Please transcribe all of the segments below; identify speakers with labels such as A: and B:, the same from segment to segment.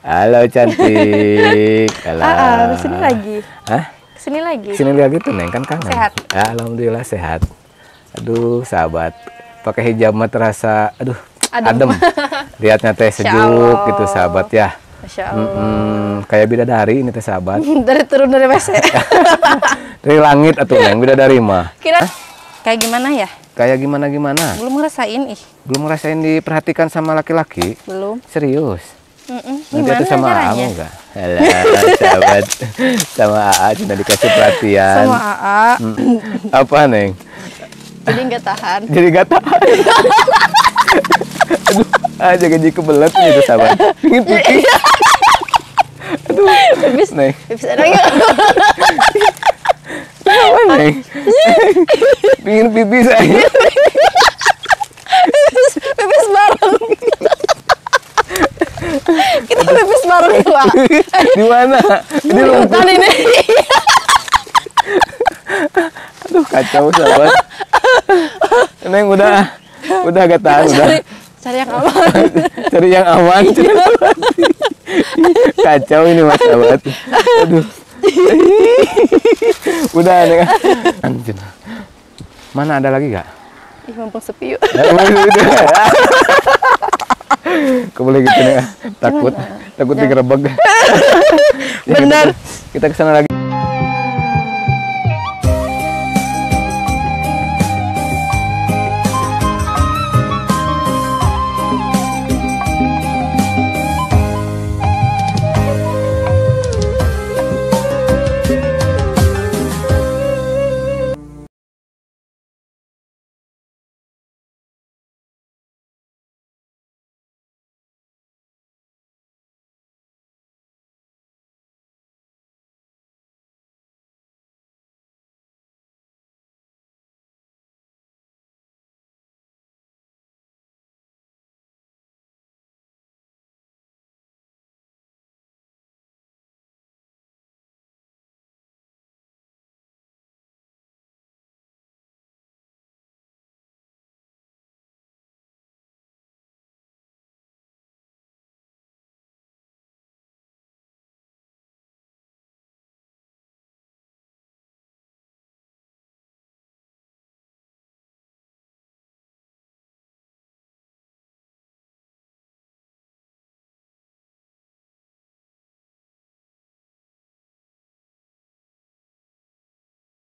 A: Halo cantik. Halo.
B: Kesini lagi.
A: Hah?
B: Kesini lagi.
A: Kesini lagi tuh Neng, kan kangen.
B: Sehat?
A: Alhamdulillah sehat. Aduh sahabat, pakai hijab mah terasa, aduh adem. Lihatnya teh sejuk gitu sahabat ya.
B: Masya Allah.
A: Kayak bidadari ini teh sahabat.
B: Turun dari WC.
A: Dari langit atuh Neng, bidadari mah.
B: Kira kayak gimana ya?
A: Kayak gimana?
B: Belum ngerasain
A: Belum ngerasain diperhatikan sama laki-laki?
B: Belum.
A: Serius? Nanti
B: Gimana
A: itu sama
B: caranya?
A: Aamu enggak? Alah, sahabat. Sama AA cuma dikasih perhatian.
B: Sama AA.
A: Apa Neng?
B: Jadi nggak tahan.
A: Jadi gak tahan. Aduh, aja gaji kebelet gitu sahabat. Pingin pipis. Aduh,
B: Pipis.
A: Neng.
B: Pipis ada nggak?
A: Apa Neng? Pingin pipis aja.
B: Pipis bareng. Kita pipis bareng Pak.
A: Di mana? Di
B: Hutan ini.
A: Aduh, kacau sahabat. Neng udah gak tahan udah.
B: Cari yang aman.
A: Cari yang aman. Kacau ini mas sahabat. Aduh. Udah Neng. Anjir. Mana ada lagi gak?
B: Ih, mumpung sepi yuk.
A: Keboleh gitu Neng. Takut digerebek.
B: Bener.
A: Kita kesana lagi.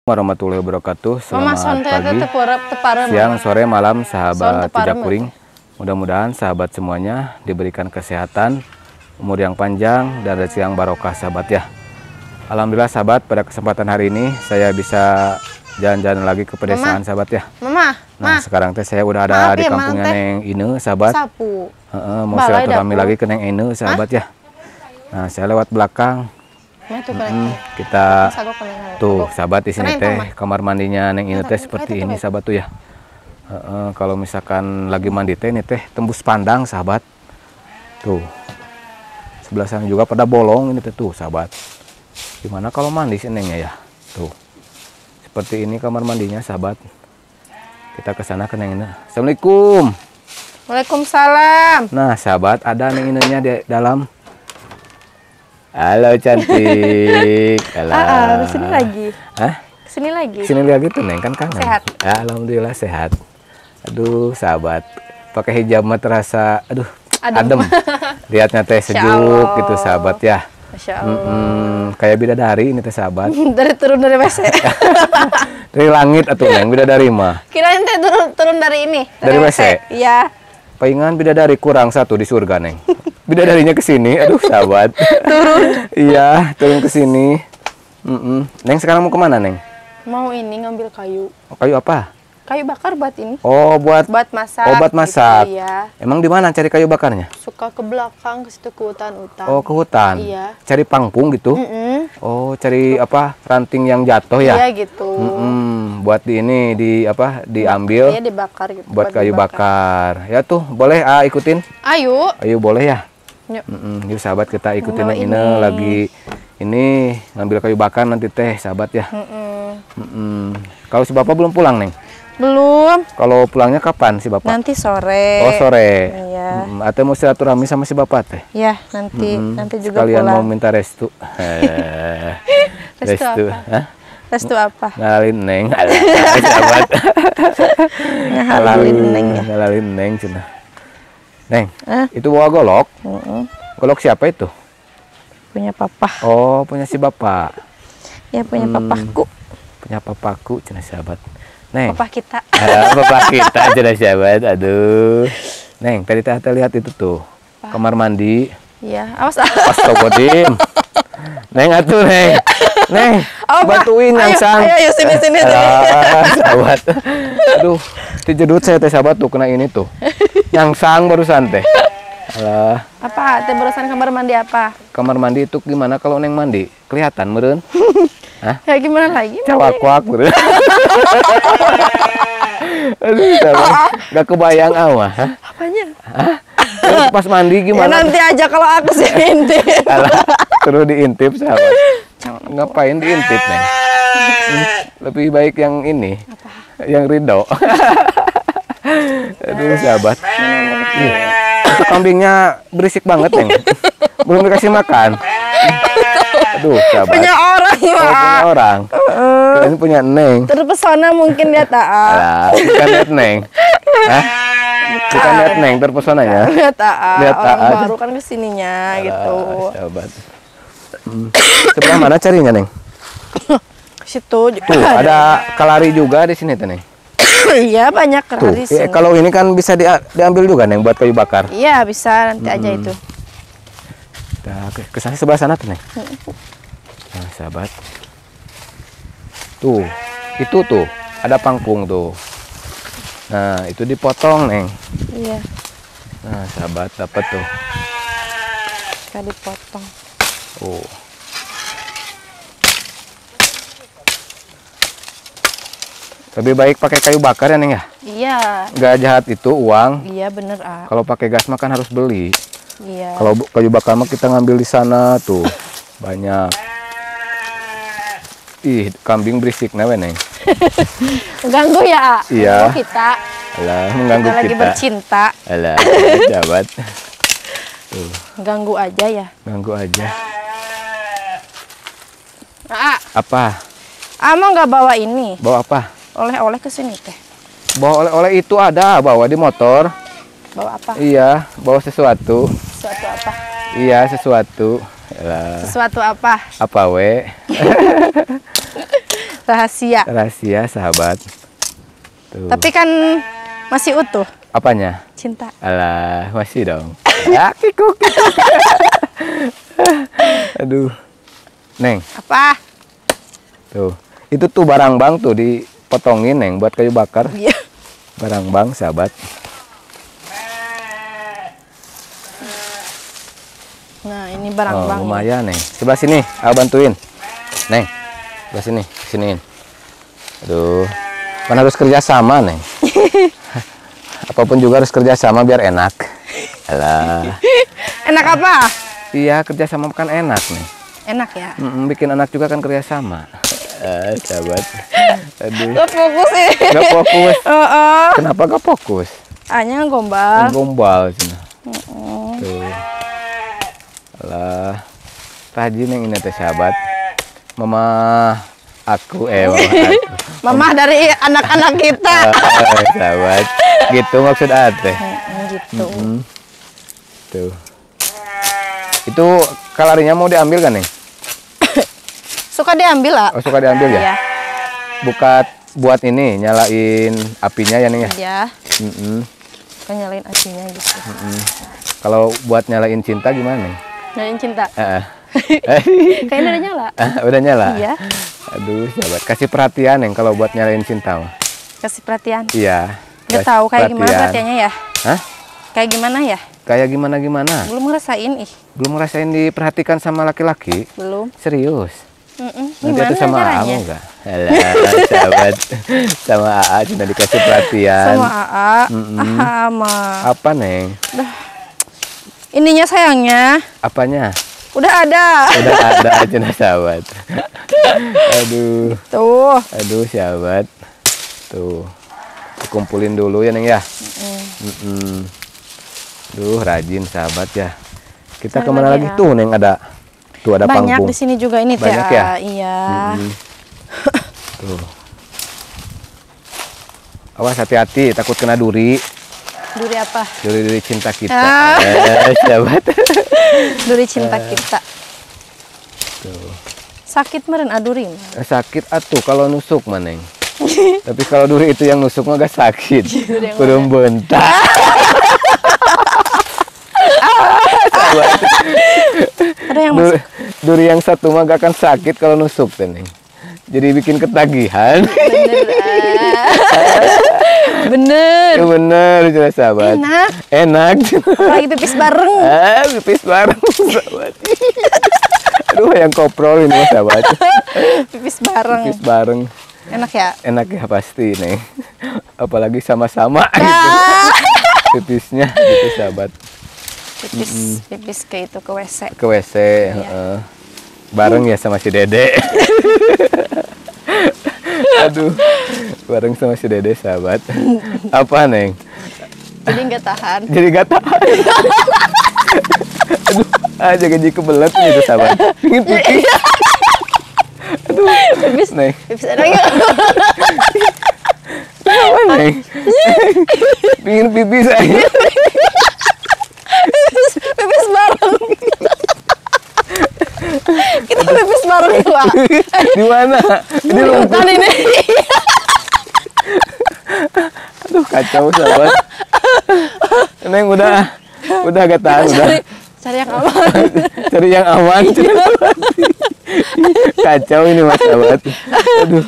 A: Warahmatullahi wabarakatuh. Selamat pagi, siang, sore, malam sahabat Jejak Kuring. Mudah-mudahan sahabat semuanya diberikan kesehatan, umur yang panjang, dan rezeki yang barokah sahabat ya. Alhamdulillah sahabat, pada kesempatan hari ini saya bisa jalan-jalan lagi ke pedesaan sahabat ya. Nah sekarang teh saya udah ada di kampungnya Neng Ine sahabat.
B: Sapu.
A: Mau silaturahmi lagi ke Neng Ine sahabat ya. Nah saya lewat belakang. Kita tuh sahabat di sini teh kamar mandinya Neng Ine teh seperti ini sahabat tuh ya. Kalau misalkan lagi mandi teh ini teh tembus pandang sahabat. Tuh sebelah sana juga pada bolong ini teh tuh sahabat. Gimana kalau mandi sih Nengnya ya? Tuh seperti ini kamar mandinya sahabat. Kita ke sana ke Neng Ine. Assalamualaikum.
B: Waalaikumsalam.
A: Nah sahabat, ada Neng Ine-nya di dalam. Halo cantik. Halo.
B: Kesini lagi.
A: Hah?
B: Kesini lagi.
A: Kesini lagi tuh Neng, kan kangen.
B: Sehat?
A: Alhamdulillah sehat. Aduh sahabat, pakai hijab mah terasa, aduh adem. Lihatnya teh sejuk gitu sahabat ya.
B: Masya Allah.
A: Kayak bidadari ini teh sahabat.
B: Turun dari WC.
A: Dari langit atuh Neng, bidadari mah.
B: Kirain teh turun dari ini.
A: Dari WC?
B: Iya.
A: Palingan bidadari kurang satu di surga Neng. Bidadarinya ke sini, aduh sahabat.
B: Turun.
A: Iya, turun ke sini. Neng sekarang mau kemana Neng?
B: Mau ini ngambil kayu.
A: Kayu apa?
B: Kayu bakar buat ini.
A: Oh buat
B: masak.
A: Oh buat masak.
B: Gitu, iya.
A: Emang di mana cari kayu bakarnya?
B: Suka ke belakang, ke situ ke hutan-hutan.
A: Oh ke hutan.
B: Iya.
A: Cari pangpung gitu? Oh cari apa ranting yang jatuh ya?
B: Iya gitu.
A: Buat di ini diambil.
B: Iya dibakar gitu.
A: Buat kayu bakar. Ya tuh boleh ikutin?
B: Ayo.
A: Ayo boleh ya.
B: Yuk.
A: Yuk sahabat kita ikutin
B: Bawa
A: yang ini lagi ini ngambil kayu bakar nanti teh sahabat ya. Kalau si bapak belum pulang Neng?
B: Belum.
A: Kalau pulangnya kapan si bapak?
B: Nanti sore.
A: Oh sore.
B: Iya. Iya.
A: Atau mau silaturahmi sama si bapak teh?
B: Ya, nanti juga
A: Sekalian
B: pulang.
A: mau minta restu.
B: Restu apa?
A: Hah?
B: Restu apa?
A: Ngalalin neng. Alah, sahabat.
B: Ngalalin neng ya.
A: Ngalalin neng cenah. Neng, itu bawa golok. Golok siapa itu?
B: Punya papa.
A: Oh, punya si bapak.
B: Ya, punya papaku.
A: Punya papaku cenah sahabat. Neng.
B: Papa kita.
A: Bapak kita cenah sahabat. Aduh. Neng, tadi teh lihat itu tuh. Kamar mandi.
B: Iya, awas.
A: Astagfirullahaladzim. Neng atuh, Neng. Neng, bantuin nyangsang.
B: Ayo, sini.
A: Sahabat. Aduh, dijedut saya teh sahabat tuh kena ini tuh. Nyangsang barusan teh. Alah.
B: Apa? Teh barusan kamar mandi apa?
A: Kamar mandi itu gimana kalau Neng mandi? Kelihatan meureun? Hah?
B: Ya gimana lagi?
A: Cawak-wak meureun. Aduh, sahabat. Gak kebayang awah.
B: Apanya?
A: Hah? Terus pas mandi
B: Ya
A: gimana?
B: nanti aja kalau aku sih intip.
A: Alah, terus diintip sahabat. Ngapain diintip, Neng? Lebih baik yang ini.
B: Apa?
A: Yang Ridho. Aduh, sahabat. Ih, itu kambingnya berisik banget, Neng. Belum dikasih makan. Aduh, sahabat.
B: Punya orang,
A: Oh, punya orang. Kalian punya Neng.
B: Terpesona mungkin dia taat.
A: Alah, bukan lihat Neng. Hah? Bukan lihat Neng terpesonanya.
B: Dia taat.
A: Lihat
B: Orang
A: taat.
B: baru kan kesininya gitu.
A: Sahabat. Sebelah mana carinya, Neng?
B: Situ juga.
A: Tuh, ada kalari juga di sini, Neng.
B: Iya, banyak
A: Tuh,
B: kerari sini.
A: kalau ini kan bisa diambil juga, Neng, buat kayu bakar.
B: Iya, bisa nanti aja itu.
A: Nah, ke sana sebelah sana tuh, Neng. Nah, sahabat. Tuh, itu tuh, ada pangkung tuh. Nah, itu dipotong, Neng.
B: Iya,
A: Nah, sahabat, dapat tuh.
B: kan dipotong.
A: Oh. Lebih baik pakai kayu bakar ya, Neng ya?
B: Iya.
A: Nggak jahat itu uang.
B: Iya, bener, ah.
A: Kalau pakai gas mah kan harus beli.
B: Iya.
A: Kalau kayu bakar mah kita ngambil di sana tuh. Banyak. Ih, kambing berisik nawe, Neng.
B: Ganggu ya, A?
A: Iya.
B: Ganggu kita.
A: Alah, mengganggu
B: Kita lagi
A: kita.
B: bercinta.
A: Alah, sahabat. Tuh,
B: Ganggu aja ya.
A: ganggu aja.
B: Nah,
A: Apa?
B: mau nggak bawa ini?
A: Bawa apa?
B: Oleh-oleh ke sini teh.
A: Bawa oleh-oleh itu ada, bawa di motor.
B: Bawa apa?
A: Iya, bawa sesuatu.
B: Sesuatu apa?
A: Iya, sesuatu. Alah,
B: Sesuatu apa?
A: apa we?
B: Rahasia.
A: Rahasia, sahabat. Tuh.
B: Tapi kan masih utuh
A: Apanya?
B: cinta.
A: Alah, masih dong. Ya, kikuk. Aduh. Neng,
B: Apa?
A: tuh. Itu tuh barang bang tuh dipotongin, Neng, buat kayu bakar.
B: Iya.
A: Barang bang, sahabat.
B: Nah, ini barang
A: Oh,
B: bang.
A: lumayan, Neng. Sebelah sini, aku bantuin. Neng, sebelah sini, siniin. Aduh, kan harus kerja sama, Neng. Apapun juga harus kerja sama biar enak. Alah.
B: Enak apa?
A: Iya, kerja sama kan enak, Neng.
B: Enak ya.
A: Bikin anak juga kan kerja sama. Sahabat. Aduh,
B: Gak fokus sih.
A: nggak fokus.
B: Heeh.
A: Kenapa gak fokus?
B: Hanya gombal.
A: Gombal cina. Tuh. Alah. Rajin yang ini teh sahabat. Mama aku mama aku.
B: Mama dari anak-anak kita.
A: Sahabat. Gitu maksud ate.
B: Gitu.
A: Tuh. Itu kalorinya mau diambil kan, Neng?
B: Suka diambil lah.
A: Oh, suka diambil ya?
B: Iya.
A: Buat ini nyalain apinya ya, Neng ya?
B: Iya.
A: Mm-mm.
B: Nyalain apinya gitu.
A: Kalau buat nyalain cinta gimana, Neng?
B: Nyalain cinta.
A: Heeh.
B: Kayaknya udah nyala.
A: Udah nyala?
B: Iya.
A: Aduh, sahabat. Kasih perhatian, Neng, kalau buat nyalain cinta mah.
B: Kasih perhatian.
A: Iya.
B: Gak
A: kasih
B: tahu kayak gimana
A: perhatian.
B: perhatiannya ya.
A: Hah?
B: Kayak gimana ya?
A: Kayak gimana-gimana?
B: Belum ngerasain ih.
A: Belum ngerasain diperhatikan sama laki-laki?
B: Belum.
A: Serius?
B: Nanti
A: Nanti itu sama
B: caranya?
A: Aamu enggak? Alah, sahabat. Sama AA cuma dikasih perhatian.
B: Sama AA. Sama.
A: Apa, Neng?
B: Ininya sayangnya
A: Apanya?
B: udah ada.
A: Udah ada aja nah, sahabat. Aduh.
B: Tuh.
A: Aduh, sahabat. Tuh. Dikumpulin dulu ya, Neng ya. Duh, rajin sahabat ya. Kita
B: Cari
A: kemana
B: lagi
A: lagi
B: ya.
A: tuh, Neng? Ada tuh ada
B: Banyak
A: panggung.
B: di sini juga ini teh.
A: Banyak ya?
B: Iya.
A: Tuh. Awas hati-hati, takut kena duri.
B: Duri apa?
A: Duri cinta kita.
B: Ah.
A: Sahabat.
B: Duri cinta kita.
A: Tuh.
B: Sakit meren aduri.
A: Sakit atuh kalau nusuk mah, Neng. Tapi kalau duri itu yang nusuk mah gak sakit. Kurang bentak.
B: Ada yang masuk.
A: Duri yang satu mah gak akan sakit kalau nusuk teh, Neng. Jadi bikin ketagihan.
B: Bener. Bener.
A: Ya bener, cina sahabat.
B: Enak.
A: Enak.
B: Lagi pipis bareng.
A: Pipis bareng sahabat. Aduh, yang koprol ini mah sahabat.
B: Pipis bareng.
A: Pipis bareng.
B: Enak ya?
A: Enak ya pasti, Neng. Apalagi sama-sama gitu. Pipisnya gitu sahabat.
B: Pipis ke itu ke WC.
A: Ke WC, heeh. Bareng ya sama si Dede. Aduh, bareng sama si Dede sahabat. Apa, Neng?
B: Jadi nggak tahan.
A: Jadi gak tahan. Aduh, jaga kebelet gitu sahabat. Pingin pipis. Aduh,
B: Pipis.
A: Neng.
B: Pipis enak ya?
A: Apa, Neng? Pingin pipis aja.
B: Pipis bareng. Kita pipis bareng ya, Pak.
A: Di mana? Di
B: Hutan ini.
A: Aduh, kacau sahabat. Neng udah gak tahan udah.
B: Cari yang aman.
A: Cari yang aman. Kacau ini mas sahabat. Aduh.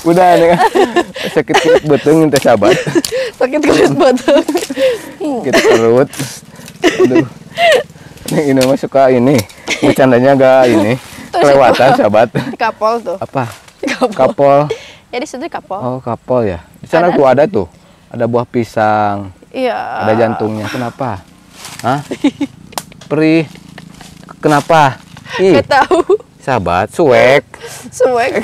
A: Udah, Neng. Sakit kulit beteng teh sahabat.
B: Sakit kulit batang.
A: Sakit perut. Aduh. Neng ini mah suka ini. Bercandanya agak ini. Kelewatan sahabat.
B: Kapol tuh.
A: Apa?
B: Kapol.
A: Kapol.
B: Ya di situ kapol.
A: Oh, kapol ya. Di sana tuh ada tuh. Ada buah pisang.
B: Iya.
A: Ada jantungnya. Kenapa? Hah? Perih. Kenapa? Ih,
B: Gak tahu.
A: sahabat, suwek.
B: Suwek.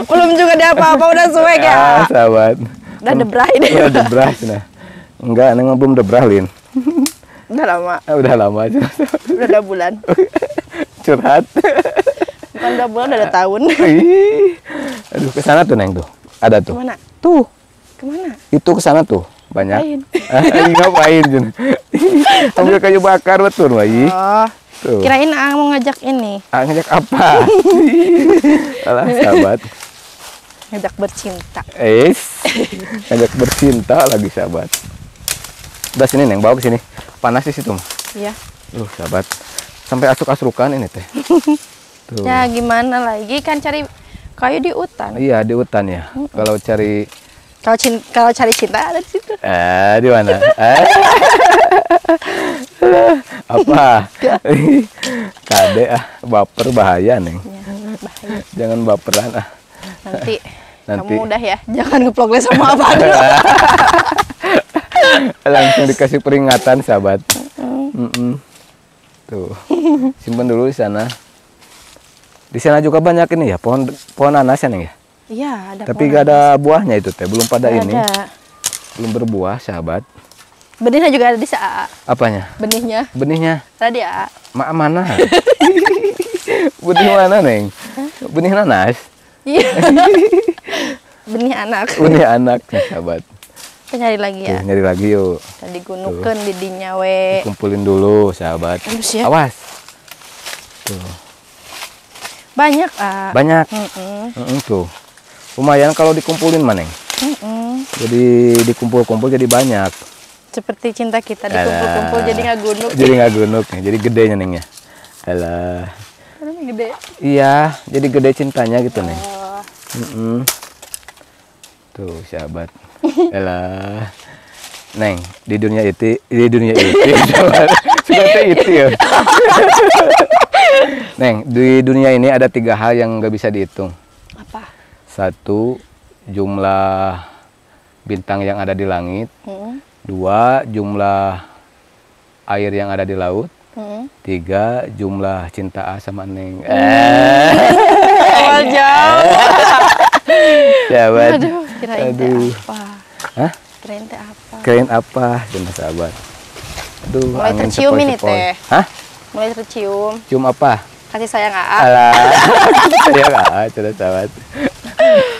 B: Belum juga dia apa-apa udah suwek ya.
A: Sahabat.
B: Udah debrahin.
A: Udah debrah nah. Enggak, Neng belum debrahin.
B: Udah lama.
A: Udah lama aja.
B: Udah 2 bulan.
A: Curhat.
B: Bukan 2 bulan, udah 2 tahun.
A: Ih. Aduh, ke sana tuh, Neng tuh. Ada tuh.
B: Kemana?
A: Tuh.
B: Kemana?
A: Itu ke sana tuh. Banyak.
B: Ngapain?
A: Ngapain, Jun? Ambil kayu bakar betul, Bayi.
B: Oh.
A: Tuh.
B: Kirain mau ngajak ini.
A: Ngajak apa? Alah, sahabat.
B: Ngajak bercinta.
A: Ngajak bercinta lagi, sahabat. Udah sini, Neng, bawa ke sini. Panas di situ.
B: Iya.
A: Sahabat. Sampai asuk-asukan ini teh. Tuh.
B: Ya gimana lagi kan cari kayu di hutan.
A: Iya, di hutan ya. Kalau cari
B: Kalau cari cinta ada di situ.
A: di mana? Apa? Kade baper bahaya, Neng.
B: Ya, bahaya.
A: Jangan baperan
B: Nanti
A: Nanti.
B: kamu udah ya, jangan ngeplog sama abang.
A: Langsung dikasih peringatan, sahabat. Tuh. Simpan dulu di sana. Di sana juga banyak ini ya, pohon nanas ya, Neng ya.
B: Iya, ada.
A: Tapi gak ada buahnya itu teh, belum pada ini.
B: Ada.
A: Belum berbuah, sahabat.
B: Benihnya juga ada di AA.
A: Apanya?
B: Benihnya
A: Benihnya?
B: ada di AA.
A: Mana? Benih mana, Neng? Benih nanas?
B: Iya. Benih anak.
A: Benih anak, sahabat.
B: Kita nyari lagi ya.
A: Tuh, nyari lagi yuk.
B: Tadi gunukeun di dinya we.
A: Kumpulin dulu, sahabat.
B: Halus ya.
A: Awas. Tuh.
B: Banyak, A.
A: Banyak.
B: Mm-mm.
A: Tuh. Lumayan kalau dikumpulin, Maneng.
B: Mm-mm.
A: Jadi dikumpul-kumpul jadi banyak.
B: Seperti cinta kita dikumpul-kumpul jadi nggak gunuk.
A: Jadi nggak gunuk, jadi gedenya, Neng ya. Alah.
B: Karena gede.
A: Iya, jadi gede cintanya gitu, Neng.
B: Oh.
A: Tuh, sahabat. Alah. Neng, di dunia itu, sahabat. Sudah itu ya. Neng, di dunia ini ada 3 hal yang nggak bisa dihitung.
B: Apa?
A: 1, jumlah bintang yang ada di langit. 2, jumlah air yang ada di laut. 3, jumlah cinta A sama Neng.
B: Awal jauh.
A: Sahabat.
B: Aduh, kirain teh apa?
A: Hah?
B: Kirain teh apa?
A: Kirain apa, cina sahabat. Aduh,
B: Mulai
A: angin
B: tercium ini
A: sepoi-sepoi.
B: teh.
A: Hah?
B: Mulai tercium.
A: Cium apa?
B: Kasih sayang Aa.
A: Alah, saya nggak, cina sahabat.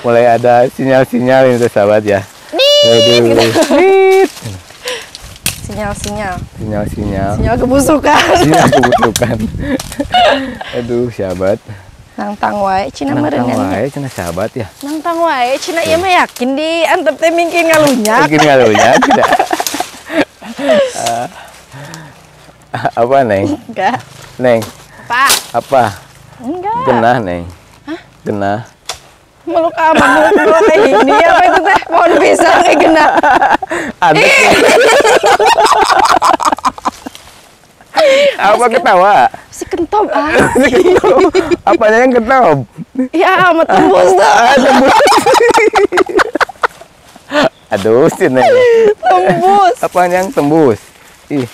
A: Mulai ada sinyal-sinyal ini tuh sahabat ya.
B: Nih,
A: Aduh, Nit.
B: sinyal-sinyal.
A: Sinyal-sinyal.
B: Sinyal kebusukan.
A: Sinyal kebutuhan. Aduh, sahabat.
B: Nang tang wae cina
A: Nantang
B: meureun.
A: wae cina sahabat ya.
B: Nang tang wae cina ieu mah yakin di antep teh mungkin ngalunyak.
A: Mungkin ngalunya tidak. Apa Neng?
B: Enggak.
A: Neng,
B: Pak,
A: apa?
B: enggak.
A: Genah Neng. Genah.
B: Meluk meluk teh ini apa itu teh? Pohon pisang kayak gena.
A: Aduh. Apa ketawa?
B: Si kentob ah.
A: Apanya yang ketawa?
B: Ya amat tembus dah.
A: Aduh, si Neng.
B: Tembus.
A: Apanya yang tembus? Ih.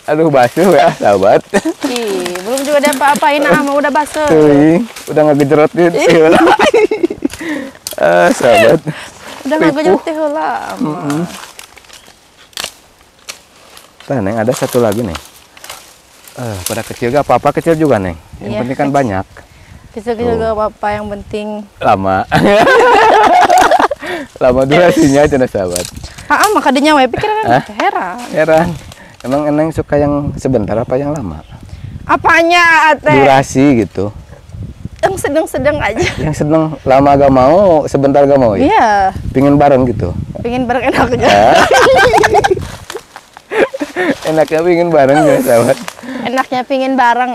A: Aduh, basuh ya, sahabat.
B: Ih, belum juga ada apa-apain ah, mah udah basah.
A: Tuh, udah ngegejerotin. Sahabat.
B: Udah ngagejot teh heula.
A: Nah, Neng, ada satu lagu, Neng. Pada kecil gak apa-apa, kecil juga, Neng. Yang
B: Iya,
A: penting kan banyak.
B: Kecil-kecil gak apa-apa, yang penting.
A: Lama. Lama durasinya, cina sahabat.
B: Maka dia nyawa pikir
A: Hah?
B: kan heran.
A: Heran. Emang Neng suka yang sebentar apa yang lama?
B: Apanya teh?
A: Durasi gitu.
B: Yang sedang-sedang aja.
A: Yang sedang lama gak mau, sebentar gak mau ya?
B: Iya,
A: Pingin bareng gitu.
B: pengen bareng enaknya.
A: Enaknya pingin bareng ya, sahabat.
B: Enaknya pingin bareng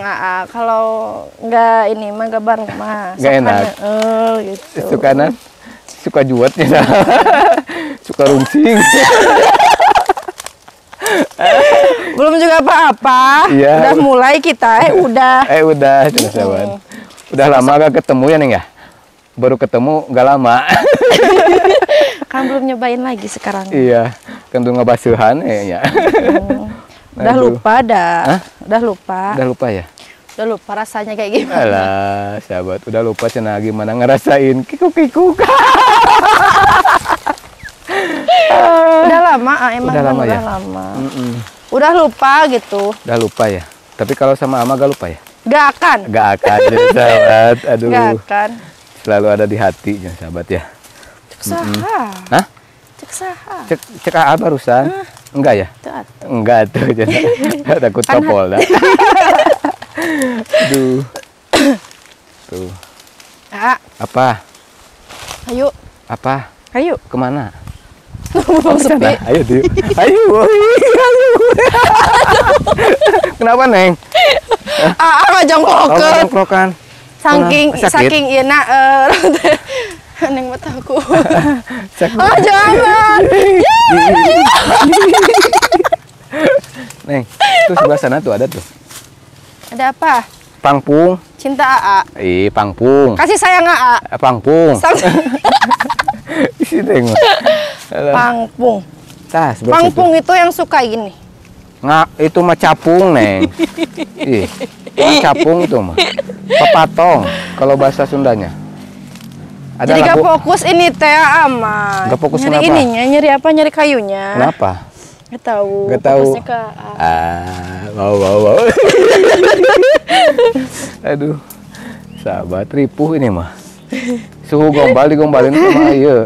B: kalau nggak ini mah nggak bareng mah.
A: Nggak enak.
B: Gitu.
A: Suka suka juetnya. Suka rungsing.
B: Belum juga apa-apa.
A: Iya.
B: Udah mulai kita, udah.
A: Udah, cina sahabat. Udah lama gak ketemu ya, Neng ya? Baru ketemu gak lama.
B: Kan belum nyobain lagi sekarang.
A: Iya, kan tuh ngebasuhan ya.
B: Udah
A: Aduh.
B: lupa dah.
A: Hah?
B: Udah lupa.
A: Udah lupa ya?
B: Udah lupa rasanya kayak gimana.
A: Alah, sahabat, udah lupa cina gimana ngerasain kikuk-kikuk.
B: Udah lama, emang
A: Udah
B: kan
A: lama
B: udah
A: ya?
B: lama. Udah lupa gitu.
A: Udah lupa ya? Tapi kalau sama Ama gak lupa ya?
B: Gak akan.
A: Gak akan, jadi sahabat. Aduh,
B: Gak akan.
A: selalu ada di hati, ya, sahabat ya.
B: Cek saha.
A: Hah?
B: Cek saha.
A: Cek AA barusan? Enggak ya?
B: Tuh, atuh.
A: Enggak tuh, jadi takut
B: Kan
A: Kapolda. Aduh. Tuh. Apa?
B: Ayo.
A: Apa?
B: Ayo.
A: Kemana?
B: Mau sepi.
A: Sana. Ayo, Tiu. Ayo. Kenapa, Neng?
B: Jongkokeun.
A: Jongkrokan.
B: Saking
A: Sakit?
B: saking ieu na Neng mah takut.
A: Sakit.
B: Jangan.
A: Neng, tuh sebelah sana tuh ada tuh.
B: Ada apa?
A: Pangpung.
B: Cinta AA.
A: Ih, pangpung.
B: Kasih sayang AA.
A: Pangpung.
B: Sang-
A: Isi Neng. Alah.
B: Pangpung.
A: Tah, sebelah situ.
B: Pangpung itu yang suka gini.
A: Nggak, itu mah capung, Neng. Ih, mah capung itu mah. Pepatong kalau bahasa Sundanya. Ada
B: Jadi gak
A: lagu.
B: fokus ini teh aman.
A: Gak fokus
B: nyari
A: kenapa?
B: ininya, nyari apa? Nyari kayunya.
A: Kenapa?
B: Gak tahu.
A: Gak tahu.
B: Fokusnya ke AA.
A: Wow. Aduh, sahabat ripuh ini mah. Suhu gombal digombalin sama ieu.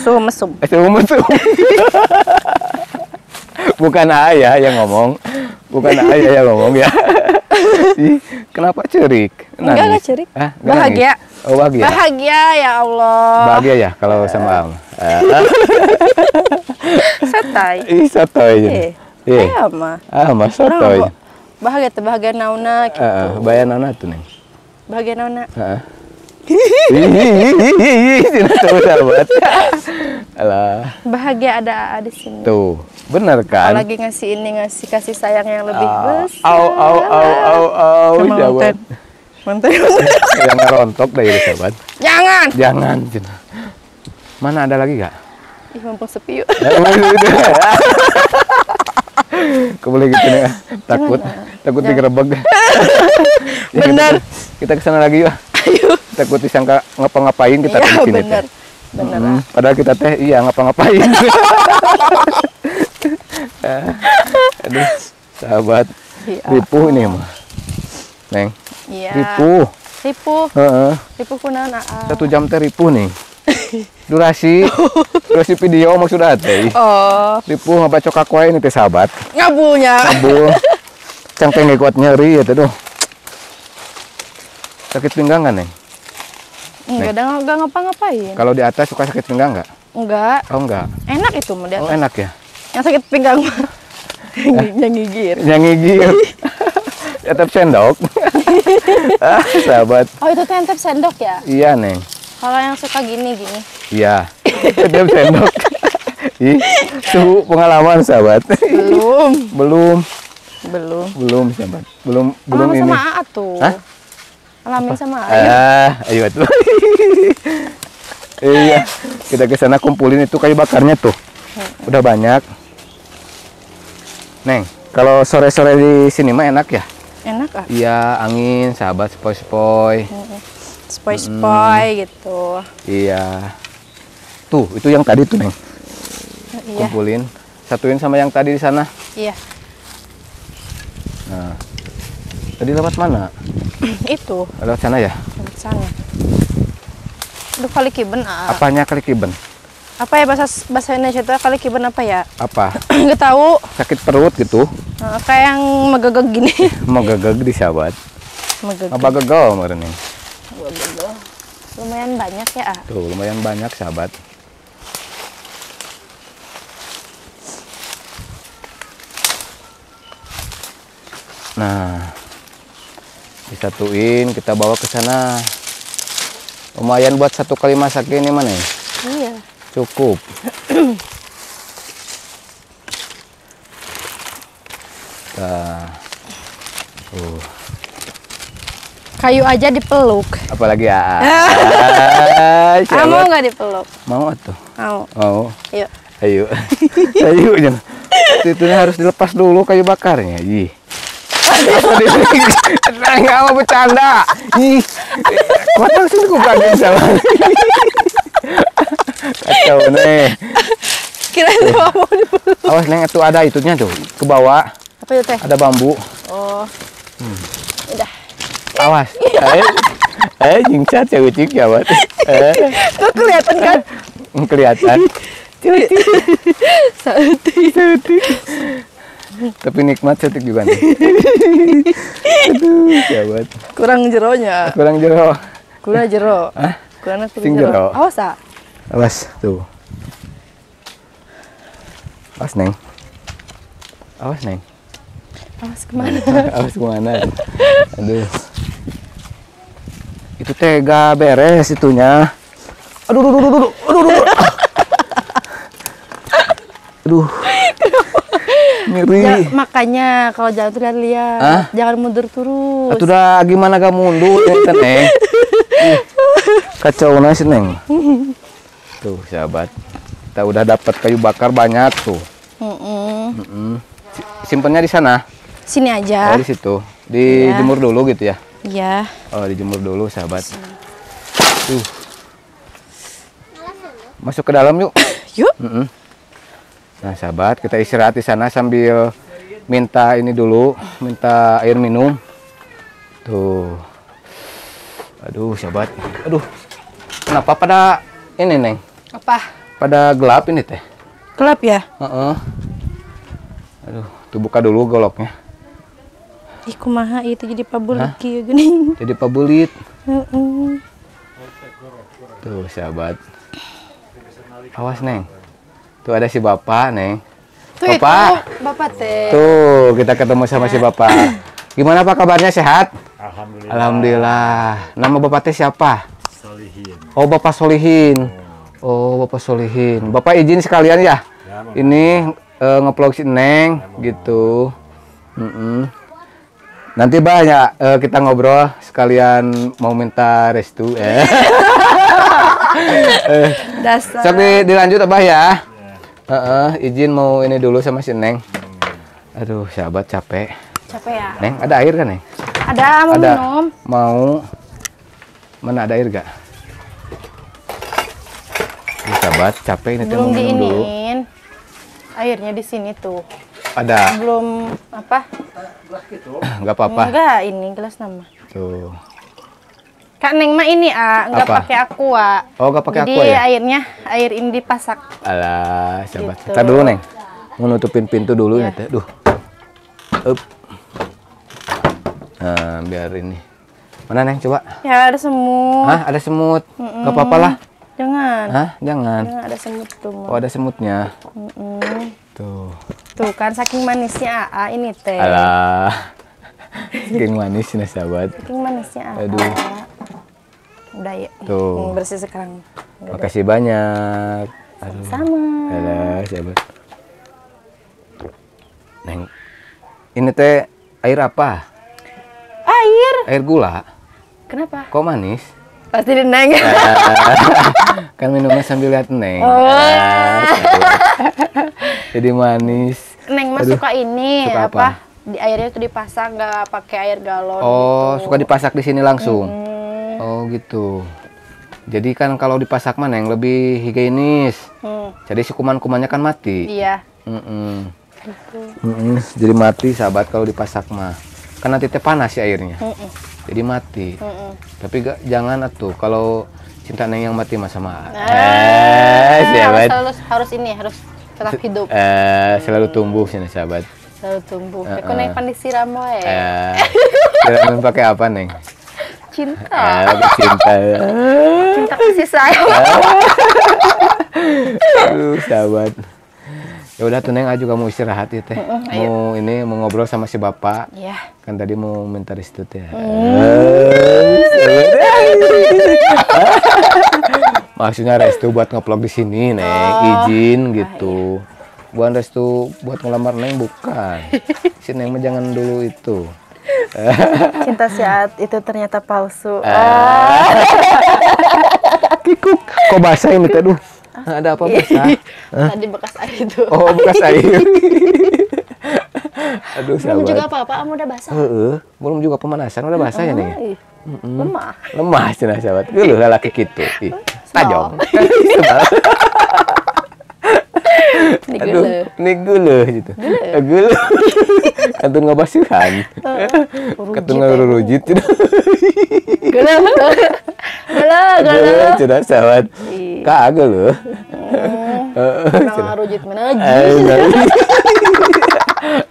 B: Suhu mesum.
A: Suhu mesum. Bukan ayah yang ngomong. Bukan ayah yang ngomong ya. Ih, kenapa cerik?
B: Enggak cerik.
A: Hah? Nggak
B: Bahagia.
A: nangis? Oh, bahagia.
B: Bahagia ya Allah.
A: Bahagia ya kalau sama Am.
B: Santai.
A: Ih, sotoy. Ih.
B: Mah.
A: Mas sotoy.
B: Bahagia tuh bahagia nauna gitu.
A: Bayanana tuh, Neng.
B: Bahagia nauna.
A: Heeh. Sini tuh sahabat. Alah,
B: Bahagia ada AA di sini.
A: tuh. Bener kan?
B: Lagi ngasih ini ngasih kasih sayang yang lebih besar.
A: Au,
B: Sama
A: sahabat.
B: manten.
A: Yang ngerontok dah itu, sahabat.
B: Jangan.
A: Jangan. Cina. Mana ada lagi gak?
B: Ih, mumpung sepi yuk.
A: Kau boleh gitu nih, takut digerebek. Ya,
B: Bener.
A: kita kesana lagi yuk.
B: Ayo.
A: Takut disangka ngapa-ngapain kita
B: Iya
A: di sini.
B: bener. Bener.
A: Padahal kita teh iya ngapa-ngapain. Aduh, sahabat.
B: Iya.
A: Ripuh ini mah. Neng,
B: Iya.
A: ripuh.
B: Ripuh.
A: Heeh.
B: Ripuh kunaon
A: 1 jam teh ripuh nih. Durasi video maksudnya teh.
B: Oh,
A: Ripuh ngabacok aku ini teh sahabat.
B: ngabunya.
A: Abu. Cang teh nggak kuat nyeri ya teh duh. Sakit pinggang kan, Neng?
B: Enggak ngapa-ngapain.
A: Kalau di atas suka sakit pinggang nggak?
B: Enggak.
A: Oh enggak.
B: Enak itu mah di
A: Oh
B: atas.
A: enak ya.
B: Yang sakit pinggang mah. Yang gigir.
A: Yang gigir. Tetap sendok. Sahabat.
B: Oh, itu tentep sendok ya?
A: Iya, Neng.
B: Kalau yang suka gini.
A: Iya. Tetap sendok. Ih, suhu pengalaman, sahabat.
B: Belum,
A: Sahabat. Belum
B: Alamin
A: ini.
B: sama Aa tuh.
A: Hah?
B: Alamin sama Aa.
A: Ayo tuh. Iya, kita ke sana kumpulin itu kayu bakarnya tuh. Udah banyak. Neng, kalau sore-sore di sini mah enak ya?
B: Enak ah.
A: Iya, angin, sahabat, sepoi-sepoi.
B: Spoi gitu.
A: Iya. Tuh, itu yang tadi tuh, Neng.
B: Iya.
A: Kumpulin. Satuin sama yang tadi di sana.
B: Iya.
A: Nah. Tadi lewat mana?
B: Itu
A: Lewat sana ya?
B: lewat sana. Aduh, kali kiben ah.
A: Apanya kali kiben?
B: Apa ya bahasa Indonesia itu kali kiben apa ya?
A: Apa?
B: Nggak tahu.
A: Sakit perut gitu?
B: Kayak yang megegeg gini.
A: Mau gagag di sahabat.
B: Megegeg.
A: Apa gagal kemarin nih?
B: Lumayan banyak ya ah.
A: Tuh, lumayan banyak sahabat. Nah, disatuin kita bawa ke sana. Lumayan buat 1 kali masak ini mana ya?
B: Iya.
A: Cukup. Nah,
B: Kayu aja dipeluk.
A: apalagi ya?
B: Mau nggak dipeluk?
A: Mau tuh.
B: Mau.
A: Mau.
B: Yuk.
A: Ayo. Ayo jangan. Itu harus dilepas dulu kayu bakarnya. Ih. Enggak mau bercanda. Ih. Kok langsung aku kaget sama. Kacau nih.
B: Kirain mau dipeluk.
A: Awas Neng, itu ada itunya tuh ke bawah.
B: Apa itu teh?
A: Ada bambu.
B: Oh. Udah.
A: Awas. Jingcat cewek ya, Wat.
B: Tuh kelihatan kan?
A: Kelihatan.
B: Sautik.
A: Tapi nikmat setik juga nih. Aduh, sahabat.
B: Kurang jeronya.
A: Kurang jero.
B: Kurang jero.
A: Hah?
B: Kurang
A: Sing jero.
B: Awas ah.
A: Awas tuh. Awas Neng. Awas Neng.
B: Awas kemana?
A: Awas kemana? Aduh. Itu teh gak beres itunya. Aduh. Aduh. Ngeri.
B: Makanya kalau jalan tuh lihat-lihat.
A: Hah?
B: Jangan mundur terus.
A: Atuh dah gimana gak mundur ya Neng. Kacau nasi Neng. Tuh sahabat. Kita udah dapat kayu bakar banyak tuh. Simpennya di sana.
B: Sini aja.
A: Oh, di situ. Dijemur dulu gitu ya.
B: Iya.
A: Oh, dijemur dulu sahabat. Tuh. Masuk ke dalam yuk.
B: Yuk.
A: Nah sahabat, kita istirahat di sana sambil minta ini dulu, minta air minum. Tuh. Aduh sahabat. Aduh. Kenapa pada ini Neng?
B: Apa?
A: Pada gelap ini teh.
B: Gelap ya?
A: Aduh, tuh buka dulu goloknya.
B: Ih, kumaha itu jadi pabulik kieu geuning.
A: Jadi pabulit.
B: Heeh.
A: Tuh sahabat. Awas Neng. Tuh ada si Bapak Neng.
B: Tuh
A: Bapak.
B: itu Bapak teh.
A: Tuh kita ketemu sama si Bapak. Gimana Pak kabarnya, sehat?
C: Alhamdulillah.
A: Alhamdulillah. Nama Bapak teh siapa?
C: Solihin.
A: Oh Bapak Solihin. Oh Bapak Solihin. Bapak izin sekalian ya. Ini ngevlog si Neng gitu. Nanti banyak kita ngobrol sekalian mau minta restu.
B: Dasar.
A: Tapi dilanjut Abah ya. Izin mau ini dulu sama si Neng. Aduh sahabat capek.
B: Capek ya?
A: Neng ada air kan Neng?
B: Ada, mau
A: Ada.
B: minum?
A: Mau. Mana ada air gak? sahabat, capek ini teh
B: Belum
A: mau minum dulu.
B: diiniin. Airnya di sini tuh.
A: Ada.
B: Belum apa?
A: Enggak apa-apa.
B: Enggak, ini gelas nama.
A: Tuh.
B: Kak Neng mah ini enggak
A: Apa?
B: pakai aqua.
A: Oh, enggak pakai
B: Jadi
A: aqua ya?
B: air ini dipasak.
A: Alah, sahabat.
B: Gitu.
A: Ntar dulu, Neng. Mau nutupin pintu dulu ya, teh. Duh. Up. Nah, biar ini. Mana, Neng? Coba.
B: Ya, ada semut.
A: Hah, ada semut. Enggak apa-apa lah.
B: Jangan.
A: Hah, jangan.
B: Jangan ada semut tuh.
A: Oh, ada semutnya.
B: Mm-mm.
A: Tuh.
B: Tuh kan saking manisnya ini teh.
A: Alah. Saking manis nih, sahabat.
B: Saking manisnya
A: Aduh.
B: Udah ya.
A: Tuh.
B: Bersih sekarang.
A: Makasih banyak. Aduh.
B: Sama.
A: Alah, sahabat. Neng, ini teh air apa?
B: Air.
A: Air gula.
B: Kenapa?
A: Kok manis?
B: Pasti Neng.
A: Kan minumnya sambil lihat Neng.
B: Oh.
A: Sahabat. Jadi manis.
B: Neng mah
A: Aduh.
B: suka ini
A: Suka apa?
B: Di airnya tuh dipasak, nggak pakai air galon.
A: Oh,
B: gitu.
A: suka dipasak di sini langsung.
B: Hmm.
A: Oh, gitu. Jadi kan kalau dipasak mah Neng lebih higienis. Jadi si kuman-kumannya kan mati.
B: Iya.
A: Mm-mm.
B: Gitu.
A: Jadi mati sahabat kalau dipasak mah. Kan nanti teh panas ya airnya. Jadi mati. Tapi jangan atuh kalau cinta Neng yang mati mah sama. Sahabat.
B: harus ini harus tetap hidup.
A: Selalu tumbuh sini sahabat.
B: Selalu tumbuh. Kok Neng pan disiram we.
A: Siramin pakai apa Neng?
B: Cinta.
A: Pakai cinta.
B: Cinta kasih sayang.
A: Aduh sahabat. Ya udah tuh Neng, juga mau istirahat ya teh. Mau ngobrol sama si bapak.
B: Iya.
A: Kan tadi mau minta restu teh. Maksudnya restu buat ngeplog di sini Neng, izin gitu. Bukan restu buat ngelamar Neng, bukan. Si Neng mah jangan dulu itu.
B: Cinta saat itu ternyata palsu.
A: Kikuk, kok basah ini teh? Aduh. Ada apa basah?
B: Tadi bekas air itu.
A: Oh, bekas air. Aduh,
B: Belum
A: sahabat.
B: juga apa-apa, kamu udah basah.
A: Belum juga pemanasan, udah basah ya nih.
B: Ih, lemah.
A: Lemah cenah sahabat. Geuleuh lalaki kitu. Ih, tajong.
B: Ini
A: Aduh,
B: geuleuh.
A: ini geuleuh gitu. Geuleuh. Kantun ngabasuhan. Kantun ngarurujit gitu.
B: Geuleuh. Geuleuh.
A: Cenah sahabat. Kagak loh.
B: Kenapa rujit mana aja?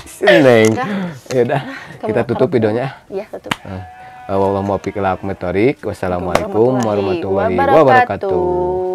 A: Seneng. Ya udah, kita tutup videonya.
B: Iya, tutup.
A: Wassalamualaikum warahmatullahi wabarakatuh.